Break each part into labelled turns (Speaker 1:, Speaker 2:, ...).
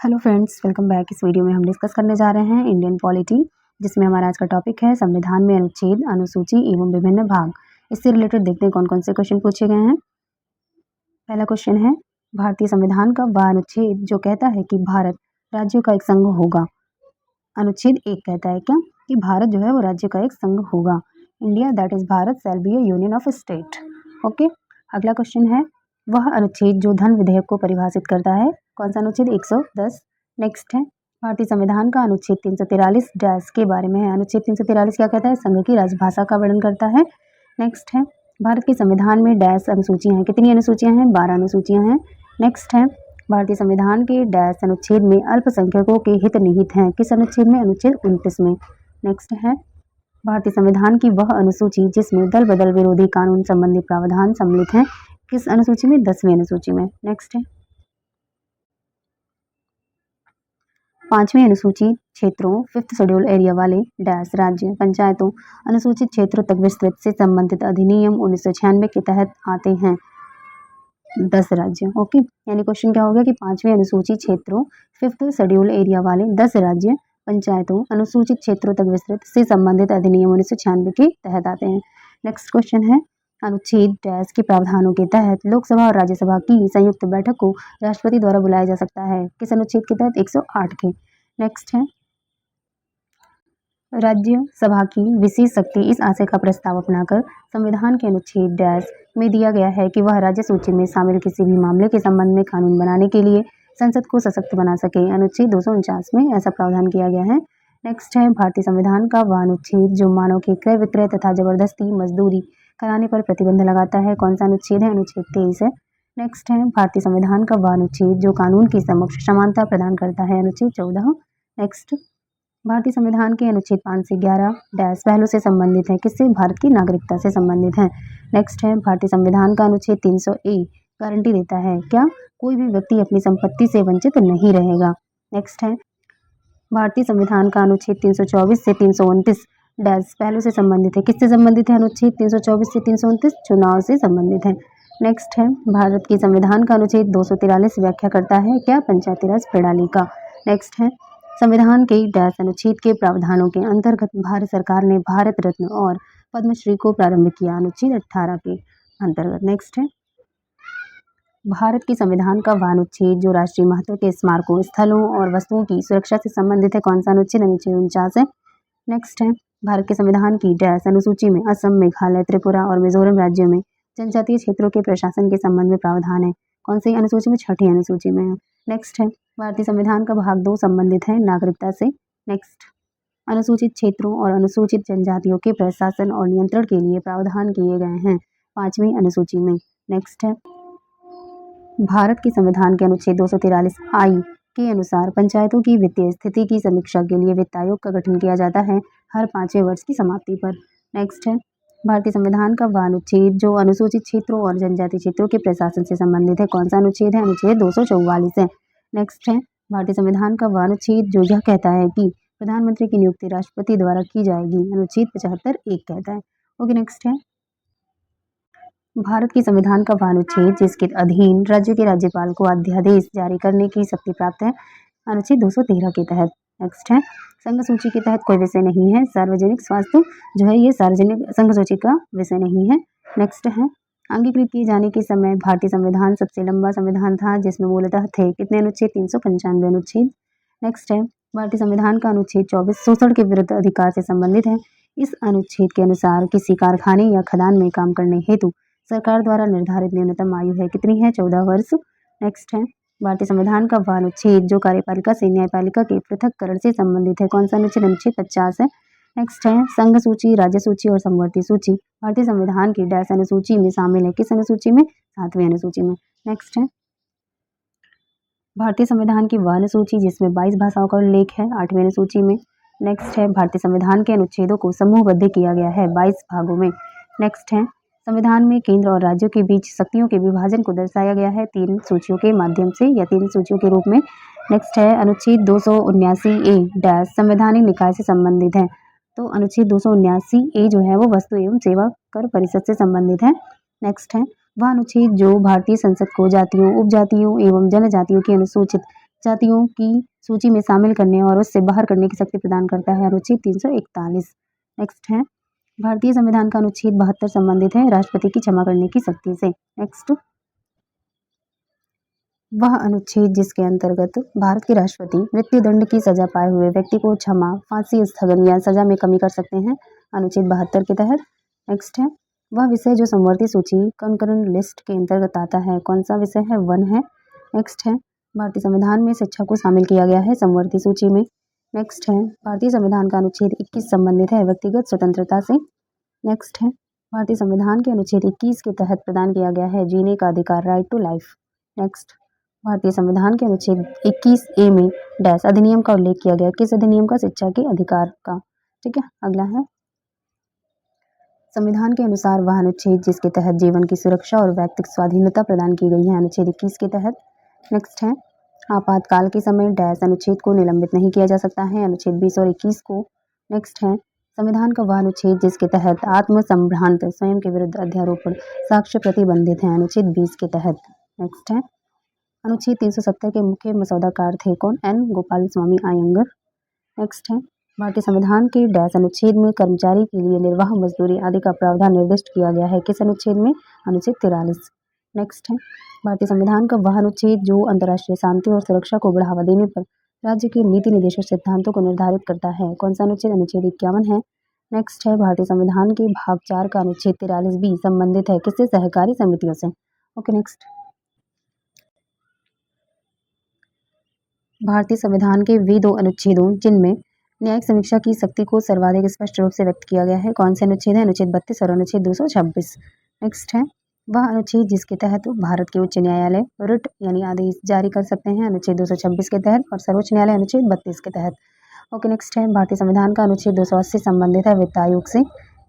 Speaker 1: Hello friends, welcome back. इस video में हम डिस्कस करने जा रहे हैं इंडियन पॉलिटी, जिसमें हमारा आज का टॉपिक है संविधान में अनुच्छेद, अनुसूची एवं विभिन्न भाग। इससे रिलेटेड देखते हैं कौन कौन से क्वेश्चन पूछे गए हैं। पहला क्वेश्चन है, भारतीय संविधान का वह अनुच्छेद जो कहता है कि भारत राज्यों का एक संघ होगा। अनुच्छेद 1 कहता है क्या कि भारत जो है वो राज्य का एक संघ होगा। India that is Bharat shall be a union of state. Okay. अगला क्वेश्चन है, वह अनुच्छेद जो धन विधेयक को परिभाषित करता है। कौन सा अनुच्छेद? 110। नेक्स्ट है, भारतीय संविधान का अनुच्छेद 343 डैश के बारे में है। अनुच्छेद 343 क्या कहता है? संघ की राजभाषा का वर्णन करता है। नेक्स्ट है, भारत के संविधान में डैश अनुसूचियां हैं। कितनी अनुसूचियां हैं? 12 अनुसूचियां हैं। नेक्स्ट है, भारतीय संविधान के डैश अनुच्छेद में अल्पसंख्यकों के हित निहित हैं। किस अनुच्छेद में? अनुच्छेद 29 में। नेक्स्ट है, भारतीय संविधान की वह अनुसूची जिसमें दल बदल विरोधी कानून संबंधी प्रावधान सम्मिलित हैं। किस अनुसूची में? 10वीं अनुसूची में। नेक्स्ट है, 5वीं अनुसूची क्षेत्रों 5th शेड्यूल एरिया वाले डैश राज्य पंचायतों अनुसूचित क्षेत्रों तक विस्तृत से संबंधित अधिनियम 1996 के तहत आते हैं। 10 राज्य। ओके, यानी क्वेश्चन क्या हो गया कि 5वीं अनुसूची क्षेत्रों 5th शेड्यूल एरिया वाले 10 राज्य पंचायतों अनुसूचित क्षेत्रों तक विस्तृत से संबंधित अधिनियम 1996 के तहत आते हैं। नेक्स्ट क्वेश्चन है, अनुच्छेद डैश के प्रावधानों के तहत लोकसभा और राज्यसभा की संयुक्त बैठक को राष्ट्रपति द्वारा बुलाया जा सकता है। किस अनुच्छेद के तहत? 108 के। नेक्स्ट है, राज्यसभा की विशेष शक्ति इस आशय का प्रस्ताव अपनाकर संविधान के अनुच्छेद डैश में दिया गया है कि वह राज्य सूची में शामिल किसी भी मामले के संबंध में कानून बनाने के लिए संसद को सशक्त बना सके। अनुच्छेद 249 में ऐसा प्रावधान किया गया है। नेक्स्ट है, भारतीय संविधान का वह अनुच्छेद जो मानव के क्रय विक्रय तथा जबरदस्ती मजदूरी कराने पर प्रतिबंध लगाता है। कौन सा अनुच्छेद है? अनुच्छेद 23 है। नेक्स्ट है, भारतीय संविधान का वह अनुच्छेद जो कानून की समक्ष समानता प्रदान करता है। अनुच्छेद 14। नेक्स्ट, भारतीय संविधान के अनुच्छेद 5 से 11 डैश पहलू से संबंधित है। किससे? भारत की नागरिकता से संबंधित है। नेक्स्ट है, भारतीय संविधान का अनुच्छेद 300A गारंटी देता है क्या? कोई भी व्यक्ति अपनी संपत्ति से वंचित नहीं रहेगा। नेक्स्ट है, भारतीय संविधान का अनुच्छेद 324 से 329 डैश पहलू से संबंधित है। किससे संबंधित है? अनुच्छेद 324 से 329 चुनाव से संबंधित है। नेक्स्ट है, भारत के संविधान का अनुच्छेद 243 व्याख्या करता है क्या? पंचायती राज प्रणाली का। नेक्स्ट है, संविधान के डैश अनुच्छेद के प्रावधानों के अंतर्गत भारत सरकार ने भारत रत्न और पद्मश्री को प्रारंभ किया। अनुच्छेद 18 के अंतर्गत। नेक्स्ट है, भारत के संविधान का वह अनुच्छेद जो राष्ट्रीय महत्व के स्मारकों स्थलों और वस्तुओं की सुरक्षा से संबंधित है। कौन सा अनुच्छेद? अनुच्छेद 49 है। नेक्स्ट है, भारत के संविधान की डैश अनुसूची में असम, मेघालय, त्रिपुरा और मिजोरम राज्यों में जनजातीय क्षेत्रों के प्रशासन के संबंध में प्रावधान है। कौन सी अनुसूची में? 6ठी अनुसूची में है। नेक्स्ट है, भारतीय संविधान का भाग 2 संबंधित है नागरिकता से। नेक्स्ट, अनुसूचित क्षेत्रों और अनुसूचित जनजातियों के प्रशासन और नियंत्रण के लिए प्रावधान किए गए हैं 5वीं अनुसूची में। नेक्स्ट है, भारत के संविधान के अनुच्छेद 243I के अनुसार पंचायतों की वित्तीय स्थिति की समीक्षा के लिए वित्त आयोग का गठन किया जाता है हर 5वें वर्ष की समाप्ति पर। नेक्स्ट है, भारतीय संविधान का वह अनुच्छेद जो अनुसूचित क्षेत्रों और जनजातीय क्षेत्रों के प्रशासन से संबंधित है। कौन सा अनुच्छेद है? अनुच्छेद 244 है। नेक्स्ट है, भारतीय संविधान का वह अनुच्छेद जो यह कहता है कि प्रधानमंत्री की नियुक्ति राष्ट्रपति द्वारा की जाएगी। अनुच्छेद 75(1) कहता है। ओके, नेक्स्ट है, भारत के संविधान का वह अनुच्छेद जिसके अधीन राज्य के राज्यपाल को अध्यादेश जारी करने की शक्ति प्राप्त है। अनुच्छेद 213 के तहत। नेक्स्ट है, संघ सूची के तहत कोई विषय नहीं है। सार्वजनिक स्वास्थ्य जो है ये सार्वजनिक संघ सूची का विषय नहीं है। नेक्स्ट है, अंगीकृत किए जाने के समय भारतीय संविधान सबसे लंबा संविधान था जिसमें मूलतः थे कितने अनुच्छेद? 395 अनुच्छेद। नेक्स्ट है, भारतीय संविधान का अनुच्छेद 24 शोषण के विरुद्ध अधिकार से संबंधित है। इस अनुच्छेद के अनुसार किसी कारखाने या खदान में काम करने हेतु सरकार द्वारा निर्धारित न्यूनतम आयु है कितनी है? 14 वर्ष। नेक्स्ट है, भारतीय संविधान का वह अनुच्छेद जो कार्यपालिका से न्यायपालिका के पृथक्करण से संबंधित है। कौन सा अनुच्छेद? अनुच्छेद 50 है। नेक्स्ट है, संघ सूची, राज्य सूची और समवर्ती सूची भारतीय संविधान की डैश अनुसूची में शामिल है। किस अनुसूची में? 7वीं अनुसूची में। नेक्स्ट है, भारतीय संविधान की वह अनुसूची जिसमें 22 भाषाओं का उल्लेख है 8वीं अनुसूची में। नेक्स्ट है, भारतीय संविधान के अनुच्छेदों को समूहबद्ध किया गया है 22 भागों में। नेक्स्ट है, संविधान में केंद्र और राज्यों के बीच शक्तियों के विभाजन को दर्शाया गया है 3 सूचियों के माध्यम से या 3 सूचियों के रूप में। नेक्स्ट है, अनुच्छेद 279A डैश संवैधानिक निकाय से संबंधित है। तो अनुच्छेद 279A जो है वो वस्तु एवं सेवा कर परिषद से संबंधित है। नेक्स्ट है, वह अनुच्छेद जो भारतीय संसद को जातियों, उपजातियों एवं जनजातियों की अनुसूचित जातियों की सूची में शामिल करने और उससे बाहर करने की शक्ति प्रदान करता है। अनुच्छेद 341। नेक्स्ट है भारतीय संविधान का अनुच्छेद 72 संबंधित है राष्ट्रपति की क्षमा करने की शक्ति से। नेक्स्ट वह अनुच्छेद जिसके अंतर्गत भारत के राष्ट्रपति मृत्यु दंड की सजा पाए हुए व्यक्ति को क्षमा, फांसी, स्थगन या सजा में कमी कर सकते हैं, अनुच्छेद 72 के तहत। नेक्स्ट है वह विषय जो समवर्ती सूची कंकरेंट लिस्ट के अंतर्गत आता है, कौन सा विषय है, वन है। नेक्स्ट है भारतीय संविधान में शिक्षा को शामिल किया गया है समवर्ती सूची में। नेक्स्ट है भारतीय संविधान का अनुच्छेद 21 संबंधित है व्यक्तिगत स्वतंत्रता से। नेक्स्ट है भारतीय संविधान के अनुच्छेद 21 के तहत प्रदान किया गया है जीने का अधिकार, राइट टू लाइफ। नेक्स्ट भारतीय संविधान के अनुच्छेद 21A में डैश अधिनियम का उल्लेख किया गया, किस अधिनियम का, शिक्षा के अधिकार का। ठीक है, अगला है संविधान के अनुसार वह अनुच्छेद जिसके तहत जीवन की सुरक्षा और व्यक्तिगत स्वाधीनता प्रदान की गई है, अनुच्छेद 21 के तहत। नेक्स्ट है आपातकाल के समय डैश अनुच्छेद को निलंबित नहीं किया जा सकता है, अनुच्छेद 20 और 21 को। नेक्स्ट है संविधान का वह अनुच्छेद जिसके तहत आत्मसंभ्रांत स्वयं के विरुद्ध अध्यारोपण साक्ष्य प्रतिबंधित है, अनुच्छेद 20 के तहत। नेक्स्ट है अनुच्छेद 370 के मुख्य मसौदाकार थे कौन, एन गोपाल स्वामी अयंगर। नेक्स्ट है भारतीय संविधान के डैश अनुच्छेद में कर्मचारी के लिए निर्वाह मजदूरी आदि का प्रावधान निर्दिष्ट किया गया है, किस अनुच्छेद में, अनुच्छेद 43। नेक्स्ट है भारतीय संविधान का वह अनुच्छेद जो अंतर्राष्ट्रीय शांति और सुरक्षा को बढ़ावा देने पर राज्य के नीति निर्देशक सिद्धांतों को निर्धारित करता है, कौन सा अनुच्छेद, अनुच्छेद 51 है। नेक्स्ट है भारतीय संविधान के भाग 4 का अनुच्छेद 43B संबंधित है किससे, सहकारी समितियों से। ओके, नेक्स्ट भारतीय संविधान के वे दो अनुच्छेदों जिनमें न्यायिक समीक्षा की शक्ति को सर्वाधिक स्पष्ट रूप से व्यक्त किया गया है, कौन से अनुच्छेद है, अनुच्छेद 32 और अनुच्छेद 226। नेक्स्ट है वह अनुच्छेद जिसके तहत भारत के उच्च न्यायालय रिट यानी आदेश जारी कर सकते हैं, अनुच्छेद 226 के तहत, और सर्वोच्च न्यायालय अनुच्छेद 32 के तहत। ओके, नेक्स्ट है भारतीय संविधान का अनुच्छेद 280 संबंधित है वित्त आयोग से।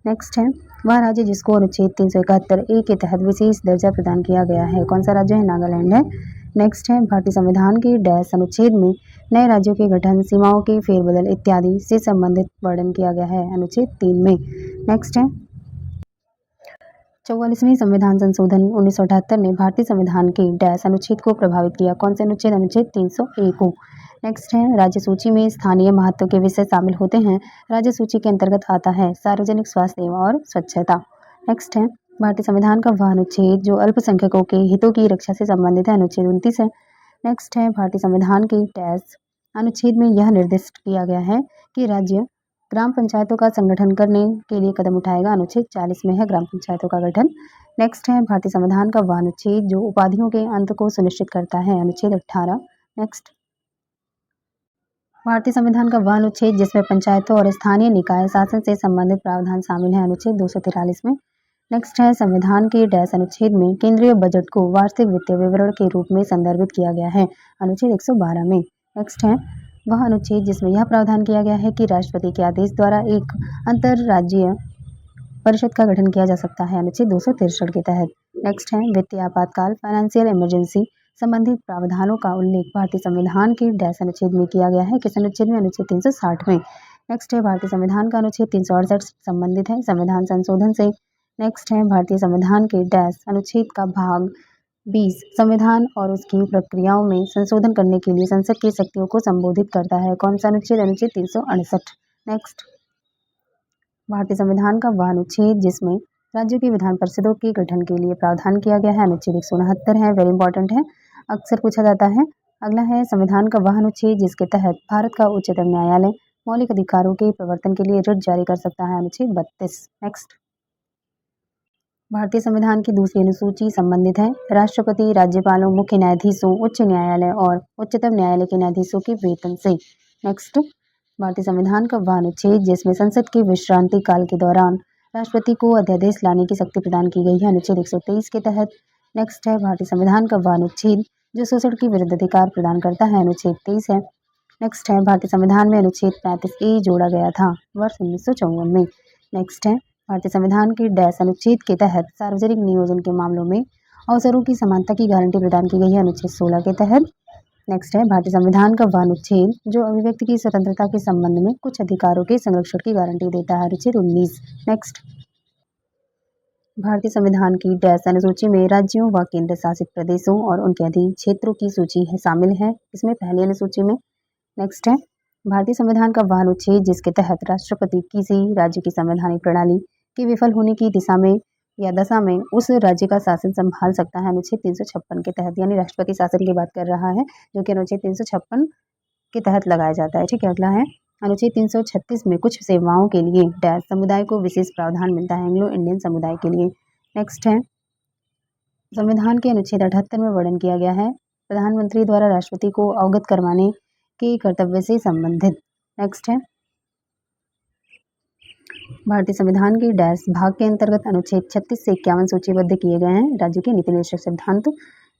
Speaker 1: नेक्स्ट है वह राज्य जिसको अनुच्छेद 371A के तहत विशेष दर्जा प्रदान किया गया है, कौन सा राज्य है, नागालैंड है। नेक्स्ट है भारतीय संविधान के डैश अनुच्छेद में नए राज्यों के गठन, सीमाओं के फेरबदल इत्यादि से संबंधित वर्णन किया गया है, अनुच्छेद 3 में। नेक्स्ट है 44वें संविधान संशोधन 1978 ने भारतीय संविधान के डैश अनुच्छेद को प्रभावित किया, कौन से अनुच्छेद, अनुच्छेद 301 को। नेक्स्ट है राज्य सूची में स्थानीय महत्व के विषय शामिल होते हैं, राज्य सूची के अंतर्गत आता है सार्वजनिक स्वास्थ्य सेवा और स्वच्छता। नेक्स्ट है भारतीय संविधान का वह अनुच्छेद जो अल्पसंख्यकों के हितों की रक्षा से संबंधित है, अनुच्छेद 29 है। नेक्स्ट है भारतीय संविधान के डैश अनुच्छेद में यह निर्दिष्ट किया गया है कि राज्य ग्राम पंचायतों का संगठन करने के लिए कदम उठाएगा, अनुच्छेद 40 में है ग्राम पंचायतों का गठन। नेक्स्ट है भारतीय संविधान का वह अनुच्छेद जो उपाधियों के अंत को सुनिश्चित करता है, अनुच्छेद 18। नेक्स्ट भारतीय संविधान का वह अनुच्छेद जिसमें पंचायतों और स्थानीय निकाय शासन से संबंधित प्रावधान शामिल है, अनुच्छेद 243 में। नेक्स्ट है संविधान के डैश अनुच्छेद में केंद्रीय बजट को वार्षिक वित्तीय विवरण के रूप में संदर्भित किया गया है, अनुच्छेद 112 में। नेक्स्ट है वह अनुच्छेद जिसमें यह प्रावधान किया गया है कि राष्ट्रपति के आदेश द्वारा एक अंतर्राज्यीय परिषद का गठन किया जा सकता है, अनुच्छेद 263 के तहत। नेक्स्ट है वित्तीय आपातकाल, फाइनेंशियल इमरजेंसी संबंधित प्रावधानों का उल्लेख भारतीय संविधान के डैश अनुच्छेद में किया गया है, किस अनुच्छेद में, अनुच्छेद 360 में। नेक्स्ट है भारतीय संविधान का अनुच्छेद 368 संबंधित है संविधान संशोधन से। नेक्स्ट है भारतीय संविधान के डैश अनुच्छेद का भाग 20 संविधान और उसकी प्रक्रियाओं में संशोधन करने के लिए संसद की शक्तियों को संबोधित करता है, कौन सा अनुच्छेद, अनुच्छेद 368। नेक्स्ट भारतीय संविधान का वह अनुच्छेद जिसमें राज्यों की विधान परिषदों के गठन के लिए प्रावधान किया गया है, अनुच्छेद 169 है, वेरी इंपॉर्टेंट है, अक्सर पूछा जाता है। अगला है संविधान का वह अनुच्छेद जिसके तहत भारत का उच्चतम न्यायालय मौलिक अधिकारों के प्रवर्तन के लिए रिट जारी कर सकता है, अनुच्छेद 32। नेक्स्ट भारतीय संविधान की दूसरी अनुसूची संबंधित है राष्ट्रपति, राज्यपालों, मुख्य न्यायाधीशों, उच्च न्यायालय और उच्चतम न्यायालय के न्यायाधीशों के वेतन से। नेक्स्ट भारतीय संविधान का वह अनुच्छेद जिसमें संसद के विश्रांति काल के दौरान राष्ट्रपति को अध्यादेश लाने की शक्ति प्रदान की गई है, अनुच्छेद 123 के तहत। नेक्स्ट है भारतीय संविधान का वह अनुच्छेद जो शोषण के विरुद्ध अधिकार प्रदान करता है, अनुच्छेद 23 है। नेक्स्ट है भारतीय संविधान में अनुच्छेद 35A जोड़ा गया था वर्ष 1954 में। नेक्स्ट है भारतीय संविधान के डैश अनुच्छेद के तहत सार्वजनिक नियोजन के मामलों में अवसरों की समानता की गारंटी प्रदान की गई है, अनुच्छेद 16 के तहत। नेक्स्ट है भारतीय संविधान का वह अनुच्छेद जो अभिव्यक्ति की स्वतंत्रता के संबंध में कुछ अधिकारों के संरक्षण की गारंटी देता है, अनुच्छेद 19। नेक्स्ट भारतीय संविधान की डैश अनुसूची में राज्यों व केंद्र शासित प्रदेशों और उनके अधीन क्षेत्रों की सूची है शामिल है। इसमें पहली अनुसूची में नेक्स्ट है भारतीय संविधान का वह अनुच्छेद जिसके तहत राष्ट्रपति किसी राज्य की संवैधानिक प्रणाली के विफल होने की दिशा में या दशा में उस राज्य का शासन संभाल सकता है। अनुच्छेद 356 के तहत, यानी राष्ट्रपति शासन की बात कर रहा है, जो कि अनुच्छेद 356 के तहत लगाया जाता है। ठीक है, अगला है अनुच्छेद 336 में कुछ सेवाओं के लिए डैश समुदाय को विशेष प्रावधान मिलता है, एंग्लो इंडियन समुदाय के लिए। नेक्स्ट है संविधान के अनुच्छेद 78 में वर्णन किया गया है प्रधानमंत्री द्वारा राष्ट्रपति को अवगत करवाने के कर्तव्य से संबंधित। नेक्स्ट है भारतीय संविधान के डैश भाग के अंतर्गत अनुच्छेद 36 से 51 सूचीबद्ध किए गए हैं राज्य के नीति निर्देशक सिद्धांत।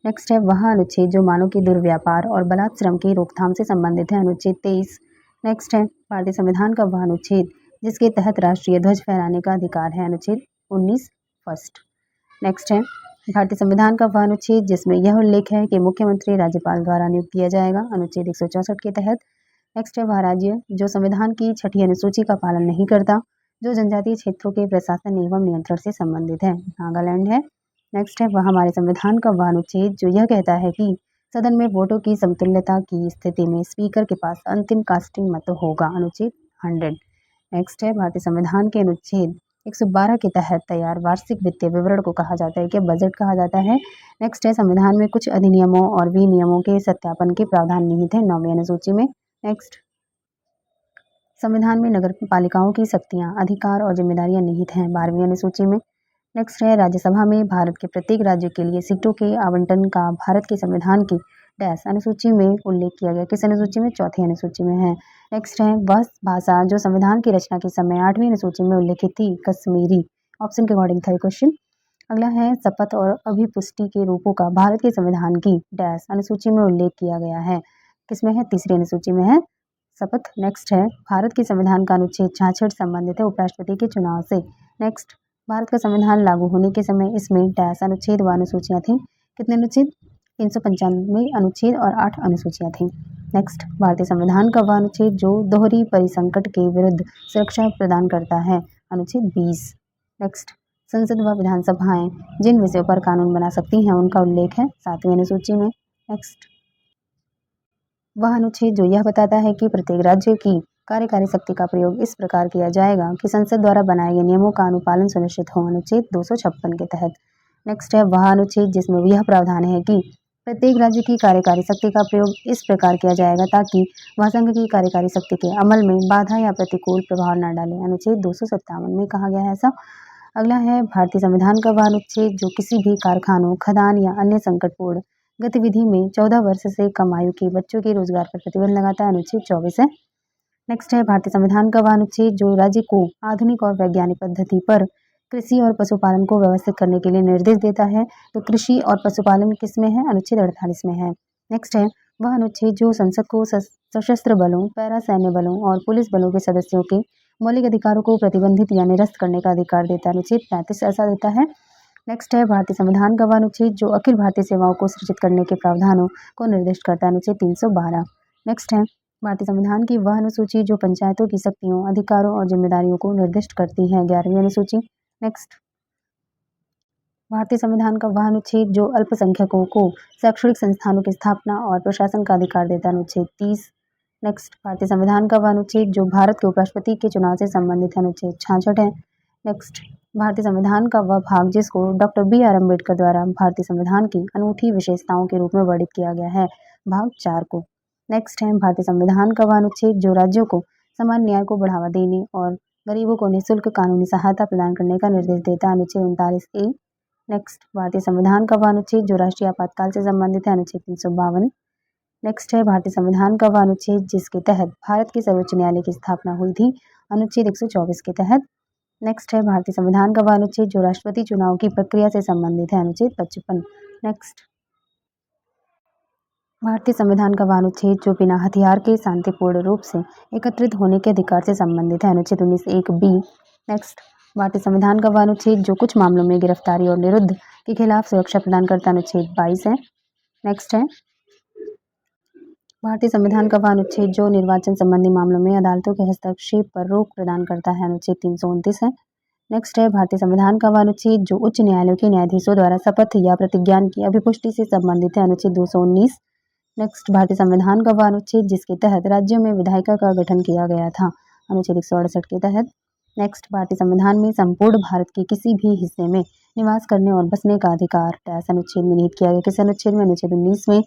Speaker 1: नेक्स्ट है वह अनुच्छेद जो मानव के दुर्व्यापार और बलात् श्रम की रोकथाम से संबंधित है, अनुच्छेद 23। नेक्स्ट है भारतीय संविधान का वह अनुच्छेद जिसके तहत राष्ट्रीय ध्वज फहराने का अधिकार है, अनुच्छेद 19 फर्स्ट। नेक्स्ट है भारतीय संविधान का वह अनुच्छेद जिसमें यह उल्लेख है कि मुख्यमंत्री राज्यपाल द्वारा नियुक्त किया जाएगा, अनुच्छेद 164 के तहत। नेक्स्ट है वह राज्य जो संविधान की छठी अनुसूची का पालन नहीं करता, जो जनजातीय क्षेत्रों के प्रशासन एवं नियंत्रण से संबंधित है, नागालैंड है। नेक्स्ट है वह हमारे संविधान का वह अनुच्छेद जो यह कहता है कि सदन में वोटों की समतुल्यता की स्थिति में स्पीकर के पास अंतिम कास्टिंग मत होगा, अनुच्छेद 100। नेक्स्ट है भारतीय संविधान के अनुच्छेद 112 के तहत तैयार वार्षिक वित्तीय विवरण को कहा जाता है कि बजट कहा जाता है। नेक्स्ट है संविधान में कुछ अधिनियमों और विनियमों के सत्यापन के प्रावधान निहित है, 9वीं अनुसूची में। नेक्स्ट संविधान में नगर पालिकाओं की शक्तियां, अधिकार और जिम्मेदारियां निहित हैं, 12वीं अनुसूची में। नेक्स्ट है राज्यसभा में भारत के प्रत्येक राज्य के लिए सीटों के आवंटन का भारत के संविधान की डैश अनुसूची में उल्लेख किया गया, किस अनुसूची में, चौथी अनुसूची में है। नेक्स्ट है वह भाषा जो संविधान की रचना के समय 8वीं अनुसूची में उल्लेखित थी, कश्मीरी। ऑप्शन के अकॉर्डिंग था क्वेश्चन। अगला है शपथ और अभिपुष्टि के रूपों का भारत के संविधान की डैश अनुसूची में उल्लेख किया गया है, किसमें है, तीसरी अनुसूची में है, शपथ। नेक्स्ट है भारत के संविधान का अनुच्छेद 66 संबंधित है उपराष्ट्रपति के चुनाव से। नेक्स्ट भारत का संविधान लागू होने के समय इसमें डैश अनुच्छेद व अनुसूचियां थीं, कितने अनुच्छेद, 395 अनुच्छेद और 8 अनुसूचियां थीं। नेक्स्ट भारतीय संविधान का वह अनुच्छेद जो दोहरी परिसंकट के विरुद्ध सुरक्षा प्रदान करता है, अनुच्छेद 20। नेक्स्ट संसद व विधानसभाएं जिन विषयों पर कानून बना सकती हैं उनका उल्लेख है 7वीं अनुसूची में। नेक्स्ट वह अनुच्छेद जो यह बताता है कि प्रत्येक राज्य की कार्यकारी शक्ति का प्रयोग इस प्रकार किया जाएगा कि संसद द्वारा बनाए गए नियमों का अनुपालन सुनिश्चित हो, अनुच्छेद 256 के तहत। नेक्स्ट है वह अनुच्छेद जिसमें यह प्रावधान है कि प्रत्येक राज्य की कार्यकारी शक्ति का प्रयोग इस प्रकार किया जाएगा ताकि वह संघ की कार्यकारी शक्ति के अमल में बाधा या प्रतिकूल प्रभाव न डाले, अनुच्छेद 257 में कहा गया है ऐसा। अगला है भारतीय संविधान का वह अनुच्छेद जो किसी भी कारखानों, खदान या अन्य संकटपूर्ण गतिविधि में 14 वर्ष से कम आयु के बच्चों के रोजगार पर प्रतिबंध लगाता है, अनुच्छेद 24 है। नेक्स्ट है भारतीय संविधान का वह अनुच्छेद जो राज्य को आधुनिक और वैज्ञानिक पद्धति पर कृषि और पशुपालन को व्यवस्थित करने के लिए निर्देश देता है, तो कृषि और पशुपालन किसमें है, अनुच्छेद 48 में है। नेक्स्ट है वह अनुच्छेद जो संसद को सशस्त्र बलों, पैरा सैन्य बलों और पुलिस बलों के सदस्यों के मौलिक अधिकारों को प्रतिबंधित या निरस्त करने का अधिकार देता है, अनुच्छेद 35 ऐसा देता है। नेक्स्ट है भारतीय संविधान का वह अनुच्छेद जो अखिल भारतीय सेवाओं को सृजित करने के प्रावधानों को निर्दिष्ट करता है, अनुच्छेद 312। नेक्स्ट है भारतीय संविधान की वह अनुसूची जो पंचायतों की शक्तियों, अधिकारों और जिम्मेदारियों को निर्दिष्ट करती है, 11वीं अनुसूची। नेक्स्ट भारतीय संविधान का वह अनुच्छेद जो अल्पसंख्यकों को शैक्षणिक संस्थानों की स्थापना और प्रशासन का अधिकार देता है, अनुच्छेद 30। नेक्स्ट भारतीय संविधान का वह अनुच्छेद जो भारत के उपराष्ट्रपति के चुनाव से संबंधित है, अनुच्छेद 66 है। नेक्स्ट भारतीय संविधान का वह भाग जिसको डॉक्टर BR अम्बेडकर द्वारा भारतीय संविधान की अनूठी विशेषताओं के रूप में वर्णित किया गया है, भाग 4 को। नेक्स्ट है भारतीय संविधान का वह अनुच्छेद जो राज्यों को समान न्याय को बढ़ावा देने और गरीबों को निःशुल्क कानूनी सहायता प्रदान करने का निर्देश देता है, अनुच्छेद 39A। नेक्स्ट भारतीय संविधान का वह अनुच्छेद जो राष्ट्रीय आपातकाल से संबंधित है, अनुच्छेद 352। नेक्स्ट है भारतीय संविधान का वह अनुच्छेद जिसके तहत भारत के सर्वोच्च न्यायालय की स्थापना हुई थी, अनुच्छेद 124 के तहत। नेक्स्ट है भारतीय संविधान का वह अनुच्छेद जो राष्ट्रपति चुनाव की प्रक्रिया से संबंधित है, अनुच्छेद 55। नेक्स्ट भारतीय संविधान का वह अनुच्छेद जो बिना हथियार के शांतिपूर्ण रूप से एकत्रित होने के अधिकार से संबंधित है, अनुच्छेद 19(1)(b)। नेक्स्ट भारतीय संविधान का वह अनुच्छेद जो कुछ मामलों में गिरफ्तारी और निरुद्ध के खिलाफ सुरक्षा प्रदान करता है, अनुच्छेद 22 है। नेक्स्ट है भारतीय संविधान का वह अनुच्छेद जो निर्वाचन संबंधी मामलों में अदालतों के हस्तक्षेप पर रोक प्रदान करता है, अनुच्छेद 329 है। नेक्स्ट है भारतीय संविधान का वह अनुच्छेद जो उच्च न्यायालयों के न्यायाधीशों द्वारा शपथ या प्रतिज्ञान की अभिपुष्टि से संबंधित है, अनुच्छेद 219। नेक्स्ट भारतीय संविधान का वह अनुच्छेद जिसके तहत राज्यों में विधायिका का गठन किया गया था, अनुच्छेद 168 के तहत। नेक्स्ट भारतीय संविधान में संपूर्ण भारत के किसी भी हिस्से में निवास करने और बसने का अधिकार डैश अनुच्छेद में निहित किया गया, किस अनुच्छेद में, अनुच्छेद 19 में।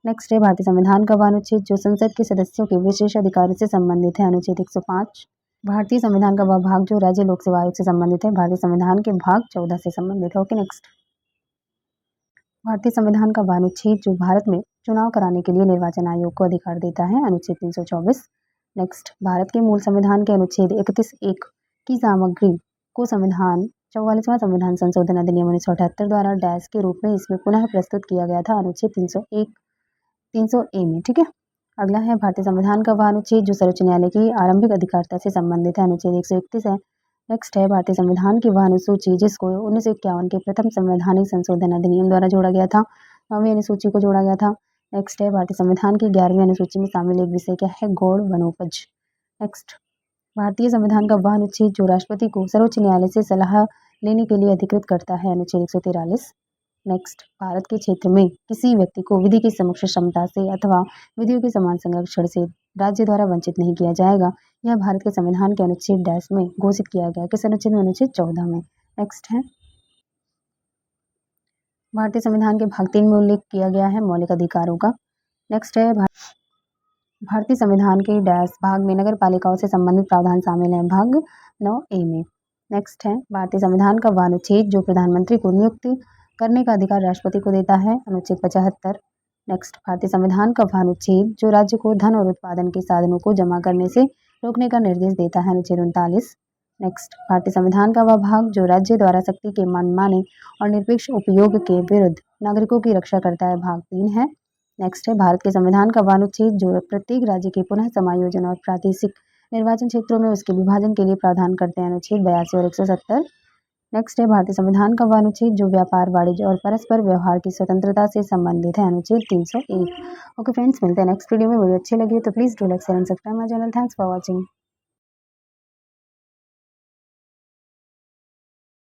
Speaker 1: नेक्स्ट है भारतीय संविधान का वह अनुच्छेद जो संसद के सदस्यों के विशेष अधिकारों से संबंधित है, अनुच्छेद 105। भारतीय संविधान का वह भाग जो राज्य लोक सेवा आयोग से संबंधित है, भारतीय संविधान के भाग 14 से संबंधित है। ओके, नेक्स्ट भारतीय संविधान का वह अनुच्छेद जो भारत में चुनाव कराने के लिए निर्वाचन आयोग को अधिकार देता है, अनुच्छेद 324। नेक्स्ट भारत के मूल संविधान के अनुच्छेद 31(1) की सामग्री को संविधान 44वां संविधान संशोधन अधिनियम 1978 द्वारा डैश के रूप में इसमें पुनः प्रस्तुत किया गया था, अनुच्छेद 300A में। ठीक है, अगला है भारतीय संविधान का वह अनुच्छेद जो सर्वोच्च न्यायालय की आरंभिक अधिकारिता से संबंधित है, अनुच्छेद 131 है। नेक्स्ट है भारतीय संविधान की वह अनुसूची जिसको 1951 के प्रथम संवैधानिक संशोधन अधिनियम द्वारा जोड़ा गया था, 9वीं अनुसूची को जोड़ा गया था। नेक्स्ट है भारतीय संविधान की 11वीं अनुसूची में शामिल एक विषय क्या है, गौड़ वनोपज। नेक्स्ट भारतीय संविधान का वह अनुच्छेद जो राष्ट्रपति को सर्वोच्च न्यायालय से सलाह लेने के लिए अधिकृत करता है, अनुच्छेद 143। नेक्स्ट भारत के क्षेत्र में किसी व्यक्ति को विधि की समक्ष क्षमता से अथवा विधियों के समान संरक्षण से राज्य द्वारा वंचित नहीं किया जाएगा, यह भारत के संविधान के अनुच्छेद डैश में घोषित किया गया, किस अनुच्छेद में, अनुच्छेद 14 में। नेक्स्ट है भारतीय संविधान के भाग 3 में उल्लेख किया गया है मौलिक अधिकारों का। नेक्स्ट है भारतीय संविधान के डैश भाग में नगर पालिकाओं से संबंधित प्रावधान शामिल हैं, भाग 9A में। नेक्स्ट है भारतीय संविधान का वह अनुच्छेद जो प्रधानमंत्री को नियुक्त करने का अधिकार राष्ट्रपति को देता है, अनुच्छेद 75। नेक्स्ट भारतीय संविधान का वह अनुच्छेद जो राज्य को धन और उत्पादन के साधनों को जमा करने से रोकने का निर्देश देता है, अनुच्छेद 39। नेक्स्ट भारतीय संविधान का वह भाग जो राज्य द्वारा शक्ति के मनमाने और निरपेक्ष उपयोग के विरुद्ध नागरिकों की रक्षा करता है, भाग 3 है। नेक्स्ट है भारत के संविधान का वह अनुच्छेद जो प्रत्येक राज्य के पुनः समायोजन और प्रादेशिक निर्वाचन क्षेत्रों में उसके विभाजन के लिए प्रावधान करते हैं, अनुच्छेद 82 और 170। नेक्स्ट है भारतीय संविधान का वह अनुच्छेद जो व्यापार, वाणिज्य और परस्पर व्यवहार की स्वतंत्रता से संबंधित है, अनुच्छेद 301। ओके फ्रेंड्स, मिलते हैं नेक्स्ट वीडियो में। वीडियो अच्छी लगी तो please do like, share and subscribe my channel. Thanks for watching.